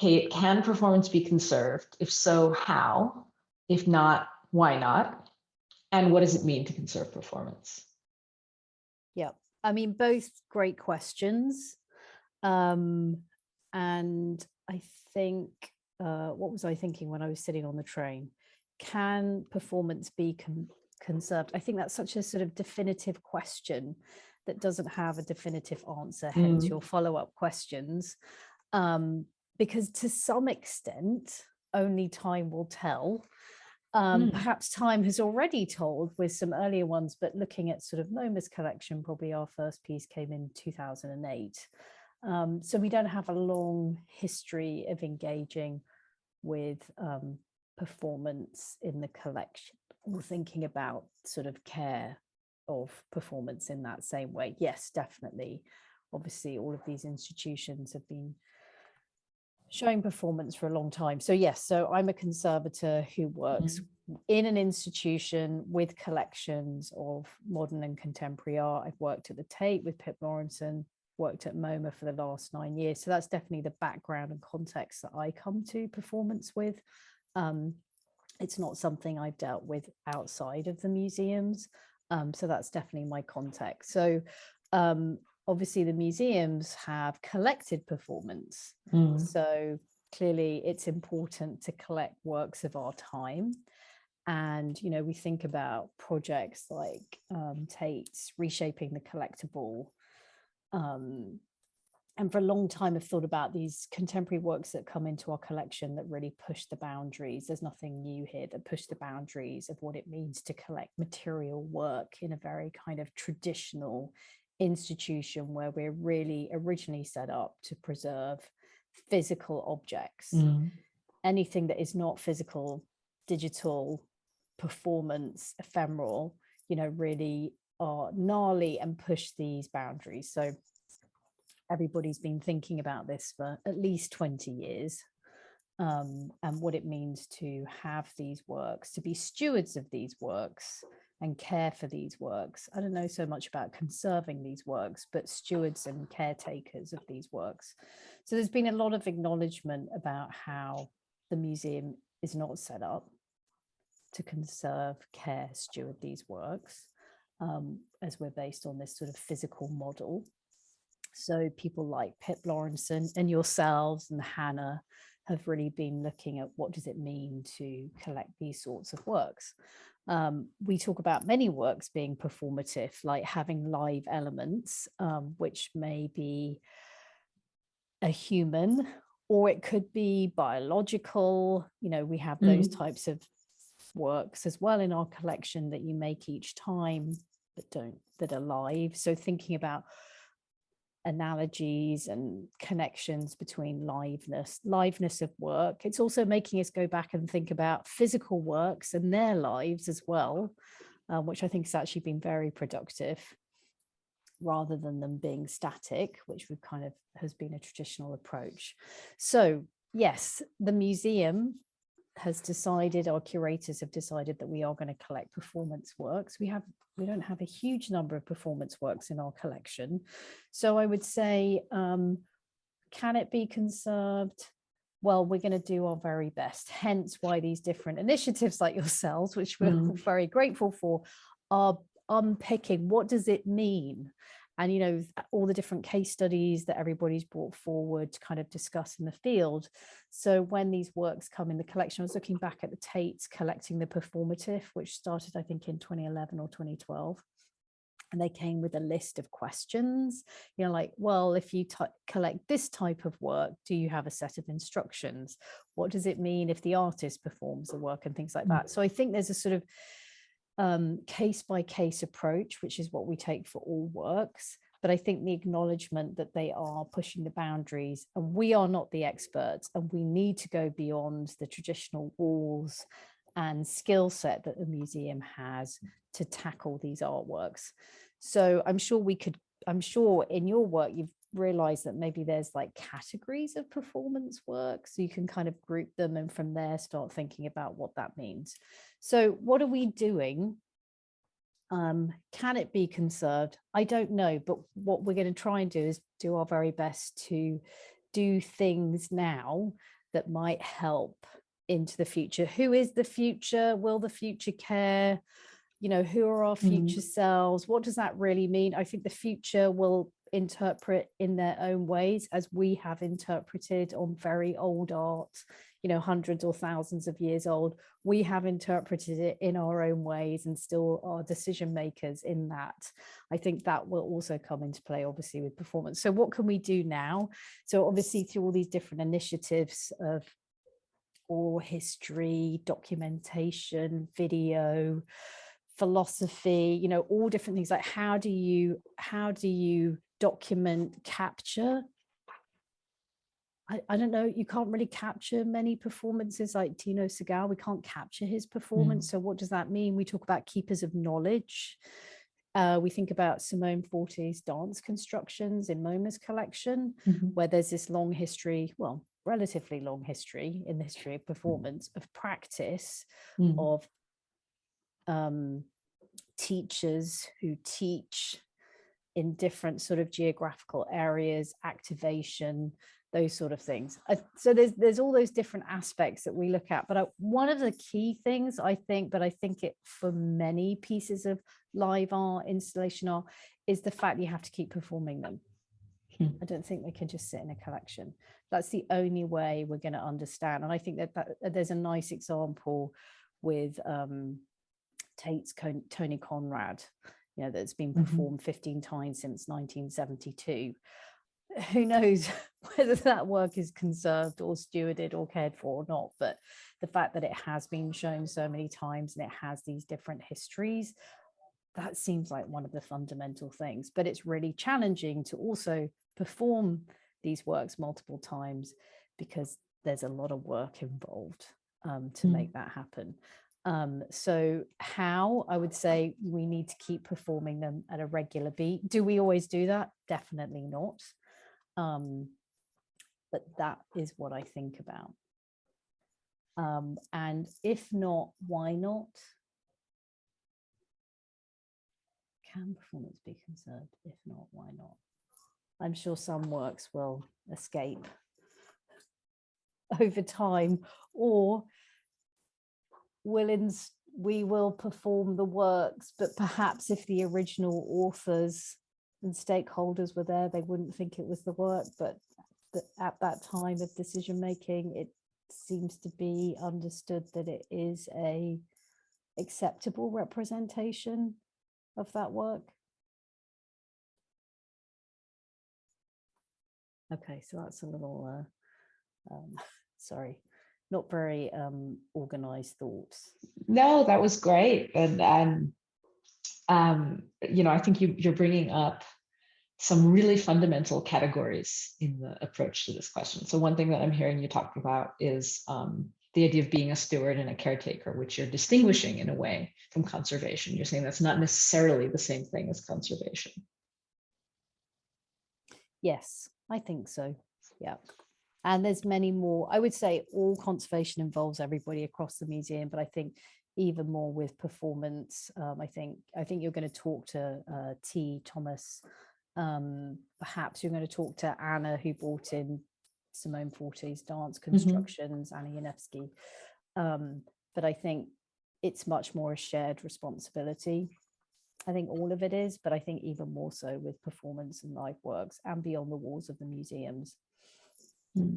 Kate, can performance be conserved? If so, how? If not, why not? And what does it mean to conserve performance? Yeah, I mean, both great questions. And I think, what was I thinking when I was sitting on the train? Can performance be conserved? I think that's such a sort of definitive question that doesn't have a definitive answer, hence your follow-up questions. Because to some extent, only time will tell. Perhaps time has already told with some earlier ones, but looking at sort of MoMA's collection, probably our first piece came in 2008. So we don't have a long history of engaging with performance in the collection or thinking about sort of care of performance in that same way. Yes, definitely. Obviously, all of these institutions have been showing performance for a long time. So yes, so I'm a conservator who works in an institution with collections of modern and contemporary art. I've worked at the Tate with Pip Lawrenson, worked at MoMA for the last 9 years. So that's definitely the background and context that I come to performance with. It's not something I've dealt with outside of the museums. So that's definitely my context. So obviously the museums have collected performance. So clearly it's important to collect works of our time. And, you know, we think about projects like Tate's Reshaping the Collectible. And for a long time, I've thought about these contemporary works that come into our collection that really push the boundaries. There's nothing new here, that push the boundaries of what it means to collect material work in a very kind of traditional institution where we're really originally set up to preserve physical objects. Anything that is not physical, digital, performance, ephemeral, you know, really are gnarly and push these boundaries. So everybody's been thinking about this for at least 20 years, and what it means to have these works, to be stewards of these works and care for these works. I don't know so much about conserving these works, but stewards and caretakers of these works. So there's been a lot of acknowledgement about how the museum is not set up to conserve, care, steward these works, as we're based on this sort of physical model. So people like Pip Lawrenson and yourselves and Hannah have really been looking at what does it mean to collect these sorts of works. We talk about many works being performative, like having live elements, which may be a human, or it could be biological. You know, we have those types of works as well in our collection that you make each time that are live. So thinking about analogies and connections between liveness of work. It's also making us go back and think about physical works and their lives as well, which I think has actually been very productive, rather than them being static, which we've kind of has been a traditional approach. So yes, the museum has decided, our curators have decided that we are going to collect performance works. We don't have a huge number of performance works in our collection. So I would say, can it be conserved? Well, we're going to do our very best. Hence why these different initiatives like yourselves, which we're very grateful for, are unpicking what does it mean? And, you know, all the different case studies that everybody's brought forward to kind of discuss in the field. So when these works come in the collection, I was looking back at the Tate's Collecting the Performative, which started, I think, in 2011 or 2012. And they came with a list of questions, you know, like, well, if you collect this type of work, do you have a set of instructions? What does it mean if the artist performs the work and things like that? So I think there's a sort of case by case approach, which is what we take for all works. But I think the acknowledgement that they are pushing the boundaries and we are not the experts and we need to go beyond the traditional walls and skill set that the museum has to tackle these artworks. So I'm sure in your work, you've realized that maybe there's like categories of performance work, so you can kind of group them and from there start thinking about what that means. So what are we doing? Can it be conserved? I don't know, but what we're going to try and do is do our very best to do things now that might help into the future? Who is the future? Will the future care? You know, who are our future selves? What does that really mean? I think the future will interpret in their own ways, as we have interpreted on very old art, you know, hundreds or thousands of years old. We have interpreted it in our own ways and still are decision makers in that. I think that will also come into play, obviously, with performance. So what can we do now? So obviously through all these different initiatives of oral history, documentation, video, philosophy, you know, all different things, like how do you document, capture? I don't know, you can't really capture many performances like Tino Segal. We can't capture his performance. So what does that mean? We talk about keepers of knowledge. We think about Simone Forti's dance constructions in MoMA's collection, where there's this long history, well, relatively long history in the history of performance, of practice, of teachers who teach in different sort of geographical areas, activation, those sort of things. So there's all those different aspects that we look at. But one of the key things, I think, but I think it for many pieces of live art, installation art, is the fact that you have to keep performing them. I don't think they can just sit in a collection. That's the only way we're going to understand. And I think that there's a nice example with Tate's Tony Conrad, you know, that's been performed 15 times since 1972. Who knows whether that work is conserved or stewarded or cared for or not, but the fact that it has been shown so many times and it has these different histories, that seems like one of the fundamental things. But it's really challenging to also perform these works multiple times, because there's a lot of work involved to make that happen. So how, I would say we need to keep performing them at a regular beat. Do we always do that? Definitely not. But that is what I think about. And if not, why not? Can performance be conserved? If not, why not? I'm sure some works will escape over time, or we will perform the works, but perhaps if the original authors and stakeholders were there, they wouldn't think it was the work. But at that time of decision making, it seems to be understood that it is a acceptable representation of that work. Okay, so that's a little sorry, not very organized thoughts. No, that was great. And you know, I think you're bringing up some really fundamental categories in the approach to this question. So one thing that I'm hearing you talk about is the idea of being a steward and a caretaker, which you're distinguishing in a way from conservation. You're saying that's not necessarily the same thing as conservation. Yes, I think so. Yeah. And there's many more. I would say all conservation involves everybody across the museum, but I think even more with performance. I think you're going to talk to T. Thomas. Perhaps you're going to talk to Anna, who brought in Simone Forti's dance constructions, Anna Yanevsky. But I think it's much more a shared responsibility. I think all of it is, but I think even more so with performance and live works and beyond the walls of the museums,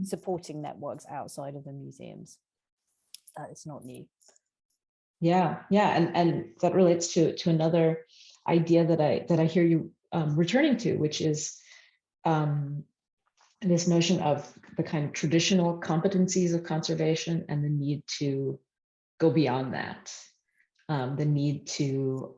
supporting networks outside of the museums. It's not new. Yeah, and that relates to another idea that I hear you returning to, which is this notion of the kind of traditional competencies of conservation and the need to go beyond that. The need to,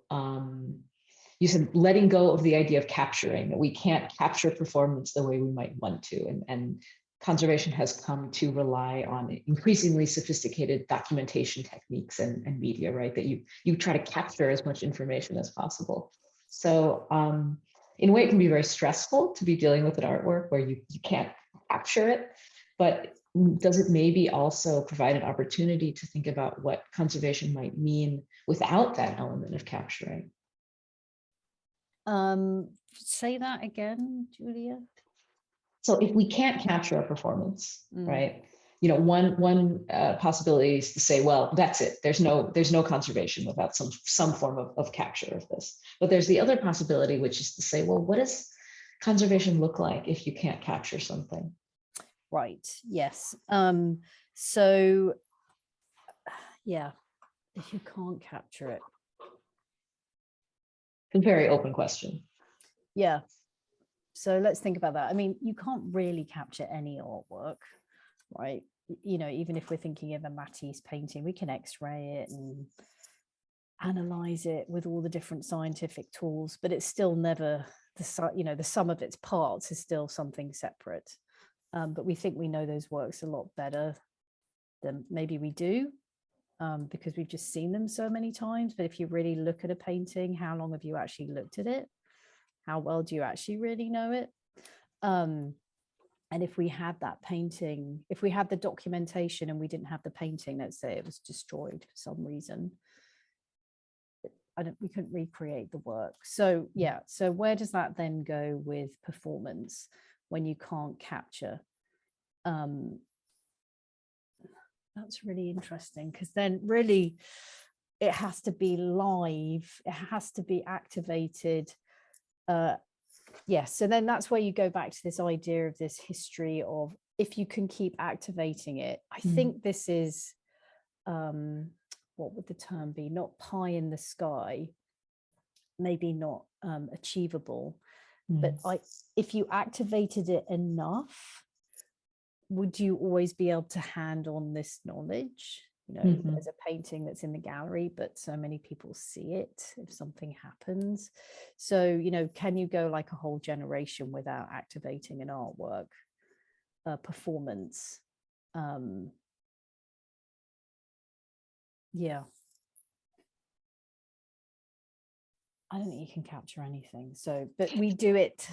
you said, letting go of the idea of capturing, that we can't capture performance the way we might want to. And conservation has come to rely on increasingly sophisticated documentation techniques and media, right? That you try to capture as much information as possible. So in a way, it can be very stressful to be dealing with an artwork where you can't capture it, but does it maybe also provide an opportunity to think about what conservation might mean without that element of capturing? Say that again, Julia. So if we can't capture a performance, right? You know, one possibility is to say, well, that's it. There's no conservation without some form of capture of this. But there's the other possibility, which is to say, well, what does conservation look like if you can't capture something? Right. Yes. So yeah, if you can't capture it. It's a very open question. Yeah. So let's think about that. I mean, you can't really capture any artwork, right? You know, even if we're thinking of a Matisse painting, we can X-ray it and analyze it with all the different scientific tools, but it's still never the sum of its parts is still something separate. But we think we know those works a lot better than maybe we do, because we've just seen them so many times. But if you really look at a painting, how long have you actually looked at it? How well do you actually really know it? And if we had that painting, if we had the documentation and we didn't have the painting, let's say it was destroyed for some reason, we couldn't recreate the work. So yeah, so where does that then go with performance when you can't capture? That's really interesting, because then really it has to be live, it has to be activated. Yes, so then that's where you go back to this idea of this history of, if you can keep activating it. I think this is what would the term be? Not pie in the sky, maybe not achievable, but if you activated it enough, would you always be able to hand on this knowledge? You know, there's a painting that's in the gallery, but so many people see it if something happens. So, you know, can you go like a whole generation without activating an artwork performance? Yeah. I don't think you can capture anything. So, but we do it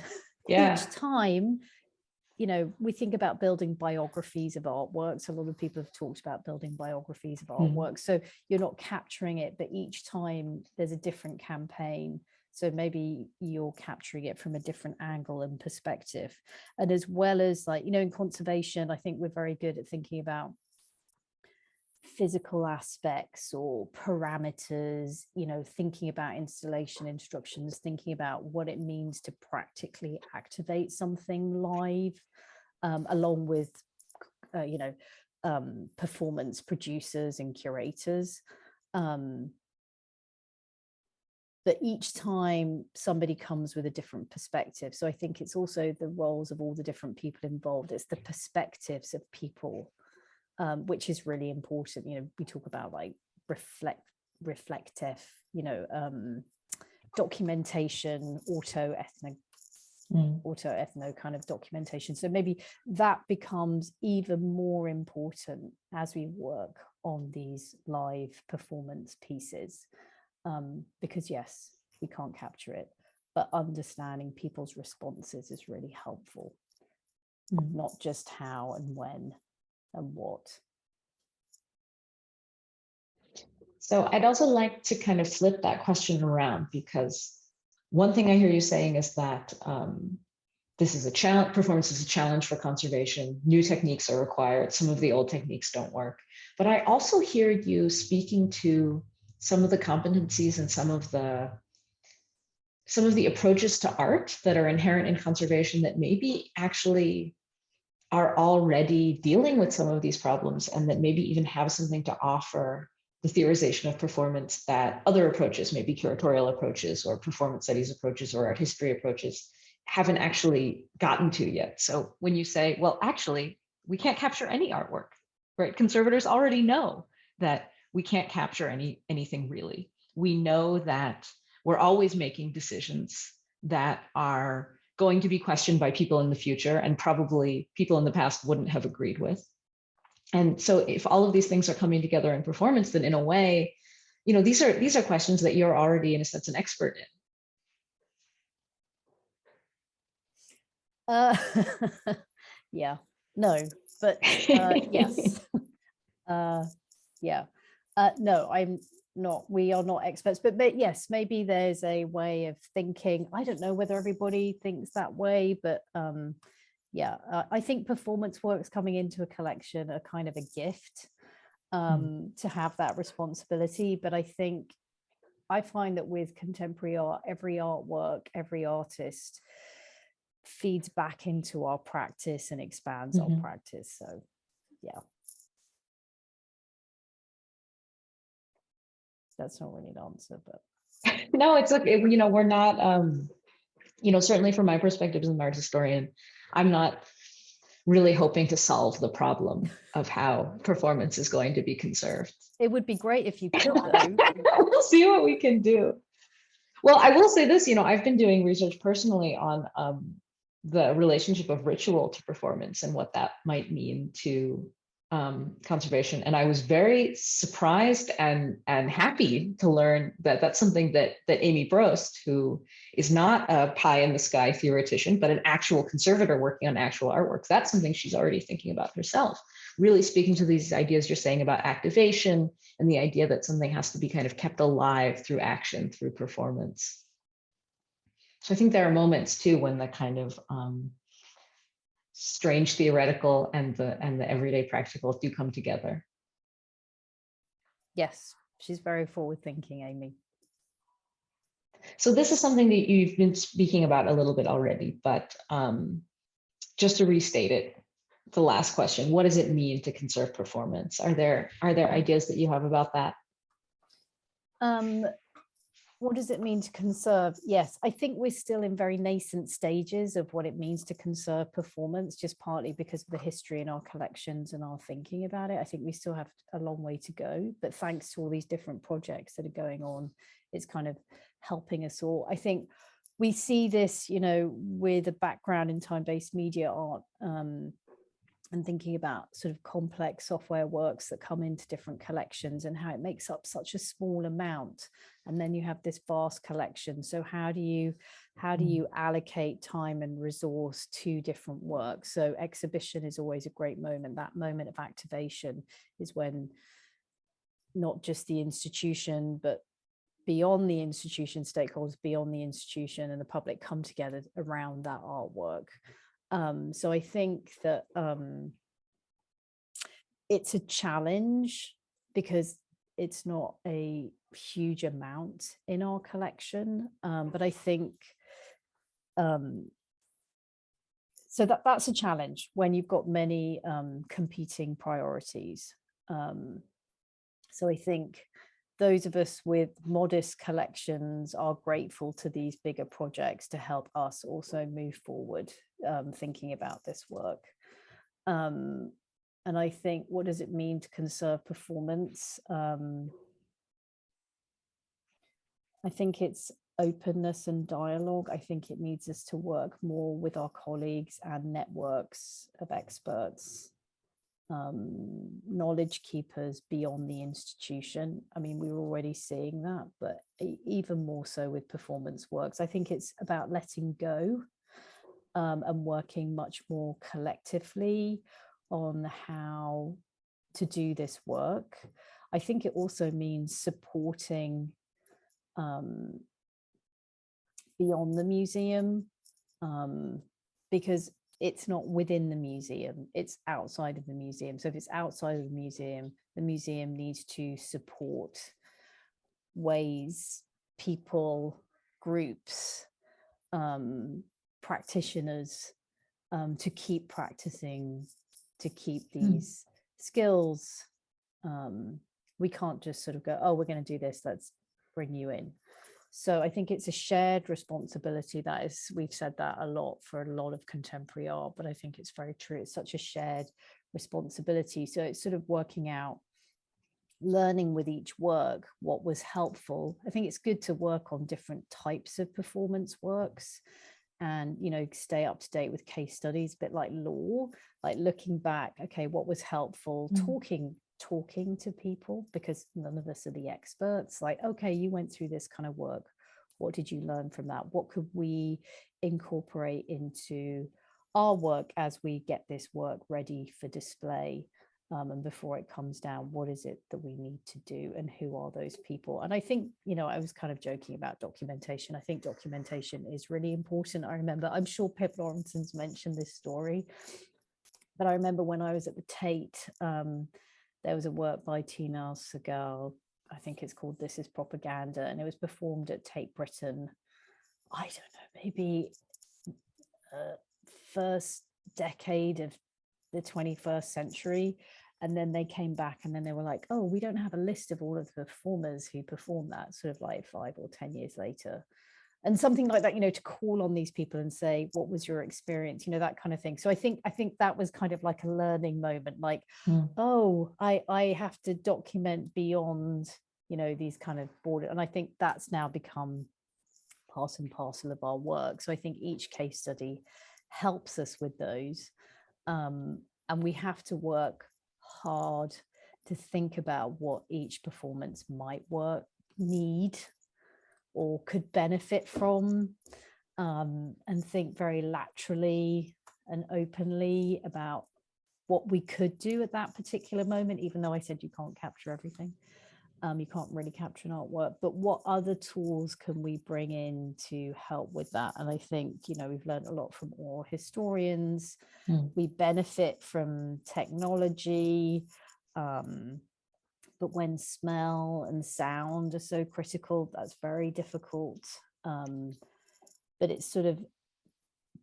each time. You know, we think about building biographies of artworks. A lot of people have talked about building biographies of artwork. So you're not capturing it, but each time there's a different campaign. So maybe you're capturing it from a different angle and perspective. And as well as, like, you know, in conservation, I think we're very good at thinking about physical aspects or parameters, you know, thinking about installation instructions, thinking about what it means to practically activate something live, along with performance producers and curators. But each time somebody comes with a different perspective. So I think it's also the roles of all the different people involved. It's the perspectives of people, which is really important. You know, we talk about like reflective, you know, documentation, auto-ethno kind of documentation. So maybe that becomes even more important as we work on these live performance pieces, because yes, we can't capture it, but understanding people's responses is really helpful, not just how and when and what. So I'd also like to kind of flip that question around, because one thing I hear you saying is that this is a challenge, performance is a challenge for conservation. New techniques are required. Some of the old techniques don't work. But I also hear you speaking to some of the competencies and some of the approaches to art that are inherent in conservation that maybe actually are already dealing with some of these problems, and that maybe even have something to offer the theorization of performance that other approaches, maybe curatorial approaches or performance studies approaches or art history approaches, haven't actually gotten to yet. So when you say, well, actually, we can't capture any artwork, right? Conservators already know that we can't capture anything really. We know that we're always making decisions that are going to be questioned by people in the future, and probably people in the past wouldn't have agreed with. And so if all of these things are coming together in performance, then in a way, you know, these are questions that you're already, in a sense, an expert in. Yeah, no, but yes. Yeah, no, I'm not, we are not experts, but yes, maybe there's a way of thinking. I don't know whether everybody thinks that way, but Yeah, I think performance works coming into a collection are kind of a gift, to have that responsibility. But I find that with contemporary art, every artwork, every artist feeds back into our practice and expands our practice. So yeah, that's not really an answer, but No, it's okay. We're not, certainly from my perspective as an art historian, I'm not really hoping to solve the problem of how performance is going to be conserved. it would be great if you could, though. We'll see what we can do. Well, I will say this, I've been doing research personally on the relationship of ritual to performance and what that might mean to conservation. And I was very surprised and happy to learn that that's something that Amy Brost, who is not a pie in the sky theoretician, but an actual conservator working on actual artworks, that's something she's already thinking about herself, really speaking to these ideas you're saying about activation and the idea that something has to be kind of kept alive through action, through performance. So I think there are moments too when the kind of strange theoretical and the everyday practical do come together. Yes, she's very forward thinking, Amy. So this is something that you've been speaking about a little bit already, but just to restate it, the last question: what does it mean to conserve performance? Are there ideas that you have about that? What does it mean to conserve? Yes, I think we're still in very nascent stages of what it means to conserve performance, just partly because of the history in our collections and our thinking about it. I think we still have a long way to go, but thanks to all these different projects that are going on, it's kind of helping us all. I think we see this, with a background in time-based media art, and thinking about sort of complex software works that come into different collections and how it makes up such a small amount. And then you have this vast collection. So how do you allocate time and resource to different works? So exhibition is always a great moment. That moment of activation is when not just the institution, but beyond the institution, stakeholders beyond the institution and the public come together around that artwork. So I think that it's a challenge because it's not a huge amount in our collection, but I think so that's a challenge when you've got many competing priorities. So I think those of us with modest collections are grateful to these bigger projects to help us also move forward, thinking about this work. And I think, what does it mean to conserve performance? I think it's openness and dialogue. I think it needs us to work more with our colleagues and networks of experts, knowledge keepers beyond the institution. I mean, we're already seeing that, but even more so with performance works. I think it's about letting go, and working much more collectively on how to do this work. I think it also means supporting beyond the museum, because it's not within the museum, it's outside of the museum. So if it's outside of the museum needs to support ways, people, groups, practitioners, to keep practicing, to keep these skills. We can't just sort of go, oh, we're going to do this, let's bring you in. So I think it's a shared responsibility. That is, we've said that a lot for a lot of contemporary art, but I think it's very true. It's such a shared responsibility. So it's sort of working out, learning with each work what was helpful. I think it's good to work on different types of performance works and, stay up to date with case studies, a bit like law, like looking back, okay, what was helpful, talking to people, because none of us are the experts. Like, okay, you went through this kind of work, what did you learn from that? What could we incorporate into our work as we get this work ready for display? And before it comes down, what is it that we need to do and who are those people? And I think, I was kind of joking about documentation. I think documentation is really important. I remember, I'm sure Pip Lawrenson's mentioned this story, but I remember when I was at the Tate, there was a work by Tina Segal, I think it's called This Is Propaganda, and it was performed at Tate Britain, I don't know, maybe first decade of the 21st century. And then they came back and then they were like, oh, we don't have a list of all of the performers who performed that, sort of like 5 or 10 years later. And something like that, to call on these people and say, what was your experience, that kind of thing. So I think that was kind of like a learning moment, like, oh, I have to document beyond, these kind of borders. And I think that's now become part and parcel of our work. So I think each case study helps us with those. And we have to work hard to think about what each performance might need or could benefit from, and think very laterally and openly about what we could do at that particular moment, even though I said you can't capture everything. You can't really capture an artwork, but what other tools can we bring in to help with that? And I think, we've learned a lot from oral historians. We benefit from technology, but when smell and sound are so critical, that's very difficult. But it's sort of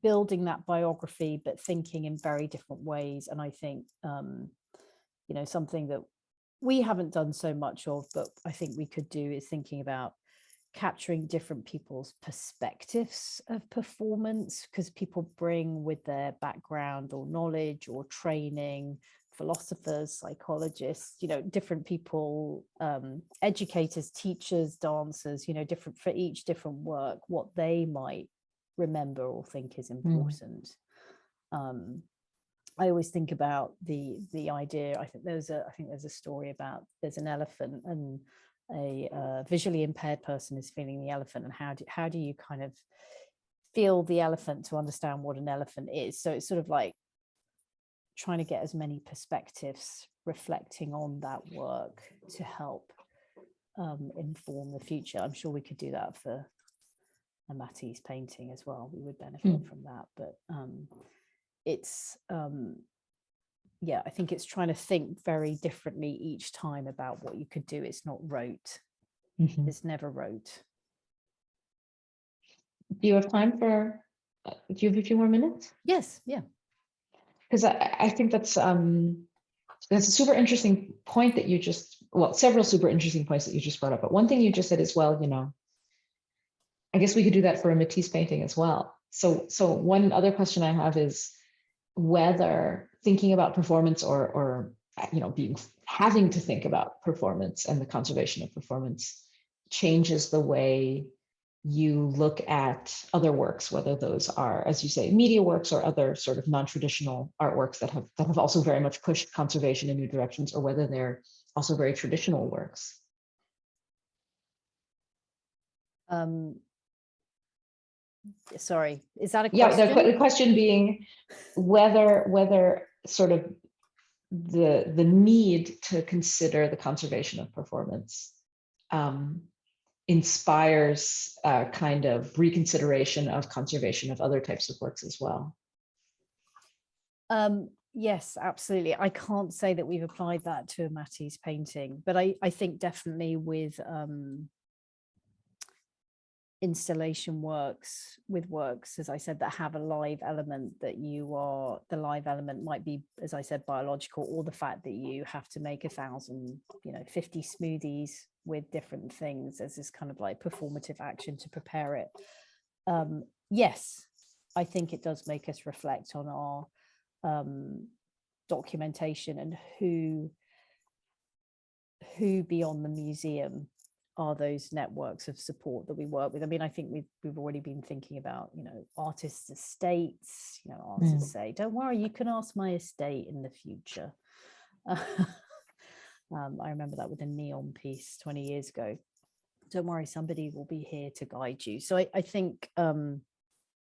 building that biography, but thinking in very different ways. And I think, something that we haven't done so much of, but I think we could do, is thinking about capturing different people's perspectives of performance, because people bring with their background or knowledge or training, philosophers, psychologists, different people, educators, teachers, dancers, different for each different work, what they might remember or think is important. I always think about the idea. I think there's a story about, there's an elephant and a visually impaired person is feeling the elephant, and how do you kind of feel the elephant to understand what an elephant is? So it's sort of like trying to get as many perspectives reflecting on that work to help inform the future. I'm sure we could do that for a Matisse painting as well. We would benefit from that, but it's I think it's trying to think very differently each time about what you could do. It's not rote. It's never rote. Do you have time for, do you have a few more minutes? Yes, yeah. Because I think that's a super interesting point that you just, well, several super interesting points that you just brought up. But one thing you just said as well, I guess we could do that for a Matisse painting as well. So one other question I have is whether thinking about performance or having to think about performance and the conservation of performance changes the way you look at other works, whether those are, as you say, media works or other sort of non-traditional artworks that have also very much pushed conservation in new directions, or whether they're also very traditional works. Sorry, is that a question? Yeah, the question being whether sort of the need to consider the conservation of performance inspires a kind of reconsideration of conservation of other types of works as well. Yes, absolutely. I can't say that we've applied that to a Matisse painting, but I think definitely with installation works, with works, as I said, that have a live element, that the live element might be, as I said, biological, or the fact that you have to make 50 smoothies with different things as this kind of like performative action to prepare it. Yes, I think it does make us reflect on our documentation and who beyond the museum are those networks of support that we work with. I mean, I think we've already been thinking about, artists' estates. Artists say, don't worry, you can ask my estate in the future. I remember that with a neon piece 20 years ago. Don't worry, somebody will be here to guide you. So I think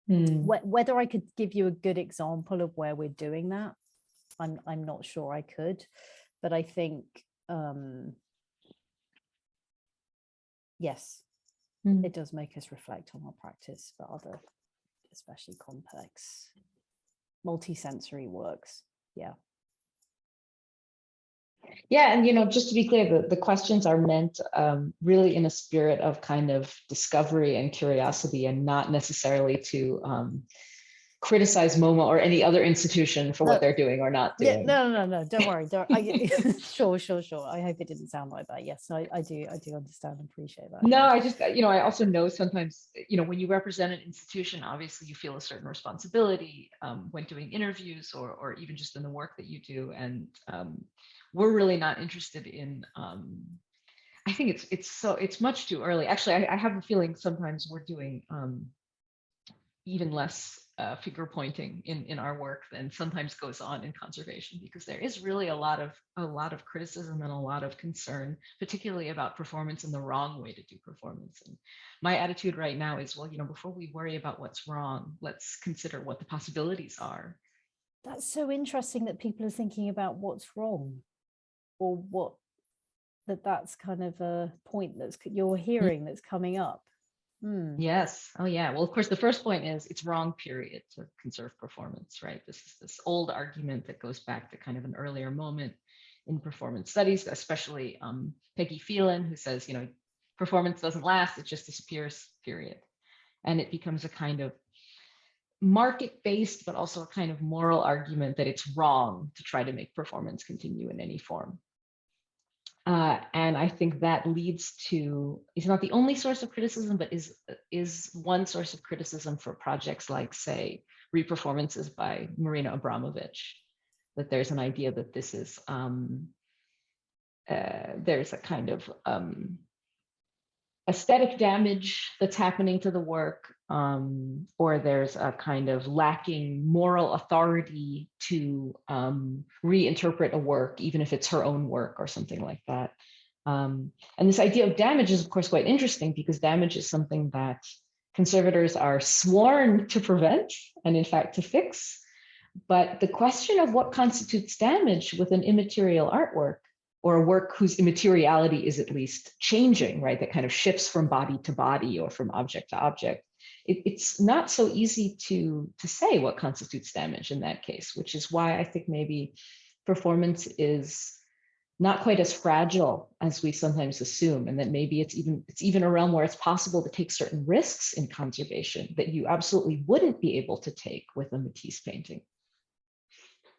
whether I could give you a good example of where we're doing that, I'm not sure I could, but I think yes, it does make us reflect on our practice for other, especially complex, multi-sensory works. Yeah. Yeah, and just to be clear, the questions are meant really in a spirit of kind of discovery and curiosity, and not necessarily to criticize MoMA or any other institution for what they're doing or not doing. Yeah, no, don't worry. Sure. I hope it didn't sound like that. Yes, I do understand and appreciate that. No, I just, I also know sometimes, when you represent an institution, obviously you feel a certain responsibility when doing interviews or even just in the work that you do. And we're really not interested in, I think it's much too early. Actually, I have a feeling sometimes we're doing even less figure pointing in our work than sometimes goes on in conservation, because there is really a lot of criticism and a lot of concern, particularly about performance and the wrong way to do performance. And my attitude right now is, well, before we worry about what's wrong, let's consider what the possibilities are. That's so interesting that people are thinking about what's wrong, or what that's kind of a point that's you're hearing that's coming up. Yes. Oh, yeah. Well, of course, the first point is it's wrong, period, to conserve performance, right? This is this old argument that goes back to kind of an earlier moment in performance studies, especially Peggy Phelan, who says, performance doesn't last, it just disappears, period. And it becomes a kind of market-based, but also a kind of moral argument that it's wrong to try to make performance continue in any form. And I think that leads to, it's not the only source of criticism, but is one source of criticism for projects like, say, Reperformances by Marina Abramovich, that there's an idea that this is, there's a kind of aesthetic damage that's happening to the work, or there's a kind of lacking moral authority to reinterpret a work, even if it's her own work or something like that. And this idea of damage is, of course, quite interesting, because damage is something that conservators are sworn to prevent and, in fact, to fix. But the question of what constitutes damage with an immaterial artwork, or a work whose immateriality is at least changing, right? That kind of shifts from body to body or from object to object. It's not so easy to say what constitutes damage in that case, which is why I think maybe performance is not quite as fragile as we sometimes assume, and that maybe it's even a realm where it's possible to take certain risks in conservation that you absolutely wouldn't be able to take with a Matisse painting.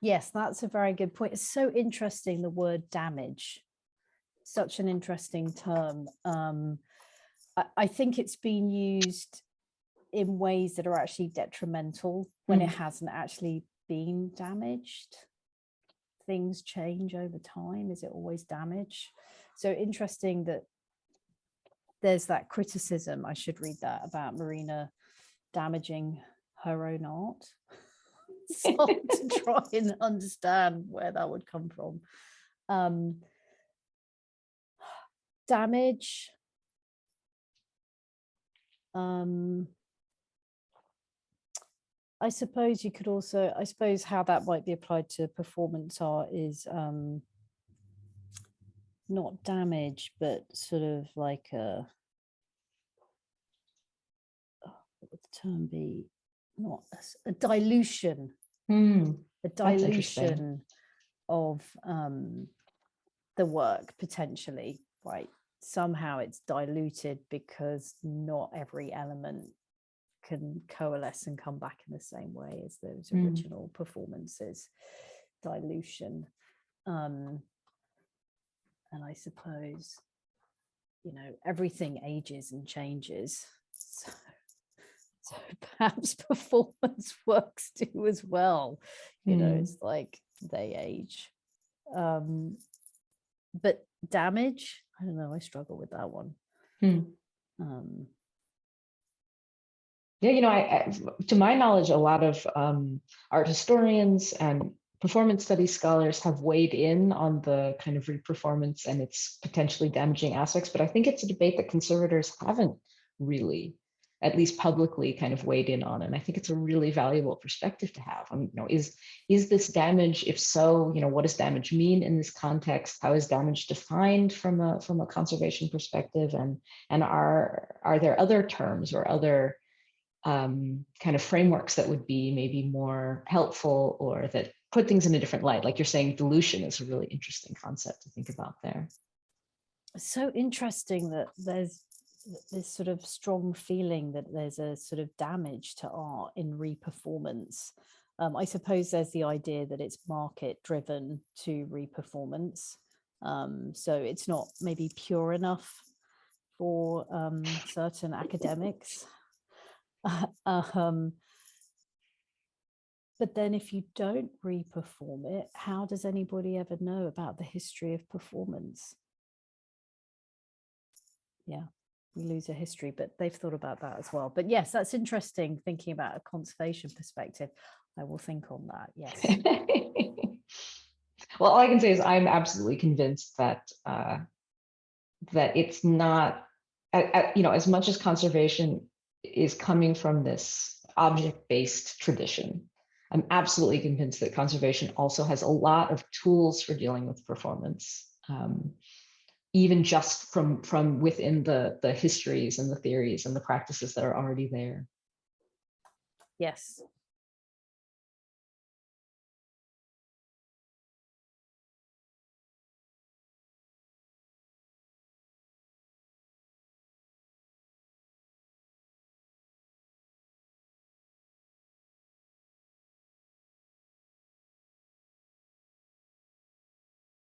Yes, that's a very good point. It's so interesting, the word damage, such an interesting term. I think it's been used in ways that are actually detrimental when it hasn't actually been damaged. Things change over time. Is it always damage? So interesting that there's that criticism, I should read that, about Marina damaging her own art. So to try and understand where that would come from. Damage. I suppose you could also, how that might be applied to performance art is not damage, but sort of like what would the term be? Not a dilution. A dilution of the work, potentially, right? Somehow it's diluted because not every element can coalesce and come back in the same way as those original performances. Dilution. And I suppose, everything ages and changes. So perhaps performance works do as well. It's like they age. But damage, I don't know, I struggle with that one. Yeah, to my knowledge, a lot of art historians and performance studies scholars have weighed in on the kind of reperformance and its potentially damaging aspects, but I think it's a debate that conservators haven't really at least publicly kind of weighed in on. And I think it's a really valuable perspective to have. Is this damage? If so, what does damage mean in this context? How is damage defined from a conservation perspective? And are there other terms or other kind of frameworks that would be maybe more helpful or that put things in a different light? Like you're saying, dilution is a really interesting concept to think about there. So interesting that there's this sort of strong feeling that there's a sort of damage to art in reperformance. I suppose there's the idea that it's market driven to reperformance. So it's not maybe pure enough for certain academics. But then if you don't reperform it, how does anybody ever know about the history of performance? Yeah, we lose a history, but they've thought about that as well. But yes, that's interesting, thinking about a conservation perspective. I will think on that, yes. Well, all I can say is I'm absolutely convinced that that it's not, as much as conservation is coming from this object-based tradition, I'm absolutely convinced that conservation also has a lot of tools for dealing with performance, even just from within the histories and the theories and the practices that are already there. Yes,